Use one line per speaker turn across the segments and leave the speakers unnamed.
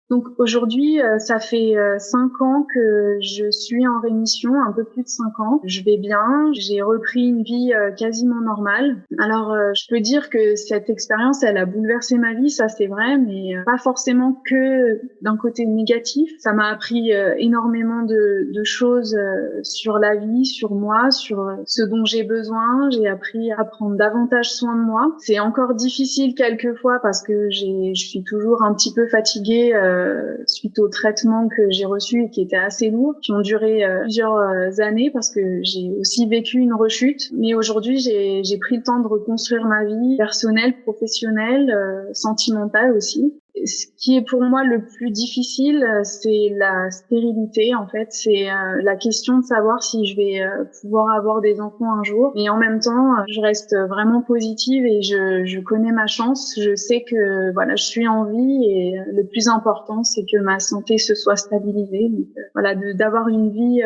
Donc aujourd'hui, ça fait 5 ans que je suis en rémission, un peu plus de 5 ans. Je vais bien, j'ai repris une vie quasiment normale. Alors je peux dire que cette expérience, elle a bouleversé ma vie, ça c'est vrai, mais pas forcément que d'un côté négatif. Ça m'a appris énormément de choses sur la vie, sur moi, sur ce dont j'ai besoin. J'ai appris à prendre davantage soin de moi. C'est encore difficile quelquefois parce que je suis toujours un petit peu fatiguée suite aux traitements que j'ai reçus et qui étaient assez lourds, qui ont duré plusieurs années parce que j'ai aussi vécu une rechute. Mais aujourd'hui, j'ai pris le temps de reconstruire ma vie personnelle, professionnelle, sentimentale aussi. Ce qui est pour moi le plus difficile, c'est la stérilité, en fait. C'est la question de savoir si je vais pouvoir avoir des enfants un jour. Mais en même temps, je reste vraiment positive et je connais ma chance. Je sais que voilà, je suis en vie et le plus important, c'est que ma santé se soit stabilisée. Donc, voilà, d'avoir une vie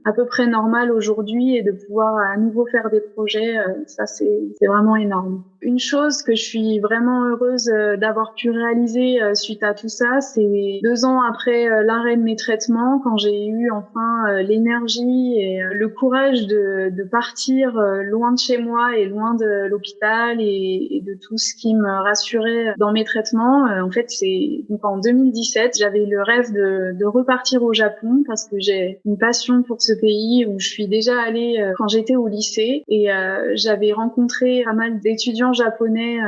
à peu près normale aujourd'hui et de pouvoir à nouveau faire des projets, ça c'est vraiment énorme. Une chose que je suis vraiment heureuse d'avoir pu réaliser suite à tout ça, c'est 2 ans après l'arrêt de mes traitements, quand j'ai eu enfin l'énergie et le courage de partir loin de chez moi et loin de l'hôpital et de tout ce qui me rassurait dans mes traitements. En fait, c'est donc en 2017, j'avais le rêve de repartir au Japon parce que j'ai une passion pour ce pays où je suis déjà allée quand j'étais au lycée et j'avais rencontré pas mal d'étudiants japonais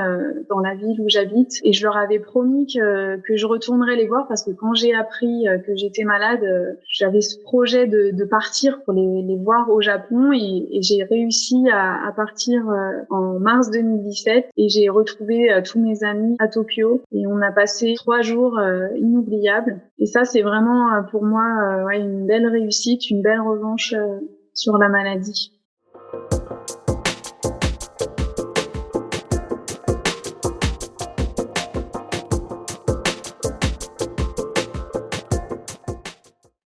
dans la ville où j'habite et je leur avais promis que je retournerais les voir parce que quand j'ai appris que j'étais malade, j'avais ce projet de partir pour les voir au Japon et j'ai réussi à partir en mars 2017 et j'ai retrouvé tous mes amis à Tokyo et on a passé 3 jours inoubliables et ça c'est vraiment pour moi ouais, une belle réussite, une belle revanche sur la maladie.